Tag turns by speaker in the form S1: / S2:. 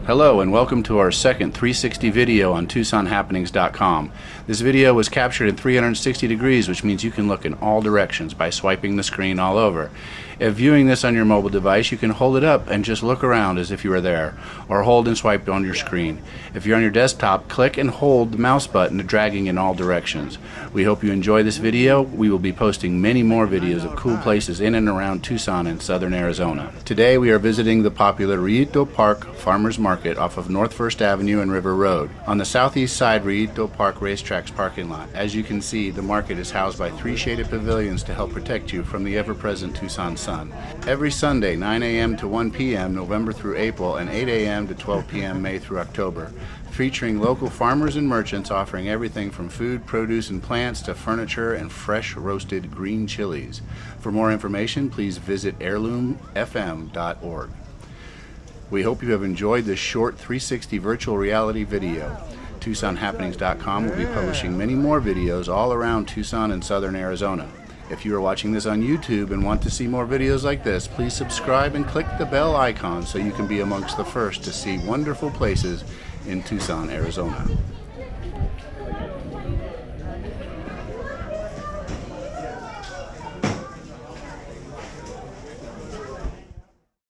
S1: Hello and welcome to our second 360 video on TucsonHappenings.com. This video was captured in 360 degrees, which means you can look in all directions by swiping the screen all over. If viewing this on your mobile device, you can hold it up and just look around as if you were there, or hold and swipe on your screen. If you're on your desktop, click and hold the mouse button, dragging in all directions. We hope you enjoy this video. We will be posting many more videos of cool places in and around Tucson and southern Arizona. Today we are visiting the popular Rillito Park Farmers Market off of North First Avenue and River Road. On the southeast side Rillito Park Racetrack's parking lot. As you can see, the market is housed by 3 shaded pavilions to help protect you from the ever-present Tucson sun. Every Sunday, 9 a.m. to 1 p.m. November through April, and 8 a.m. to 12 p.m. May through October, featuring local farmers and merchants offering everything from food, produce, and plants to furniture and fresh roasted green chilies. For more information, please visit heirloomfm.org. We hope you have enjoyed this short 360 virtual reality video. TucsonHappenings.com will be publishing many more videos all around Tucson and southern Arizona. If you are watching this on YouTube and want to see more videos like this, please subscribe and click the bell icon so you can be amongst the first to see wonderful places in Tucson, Arizona.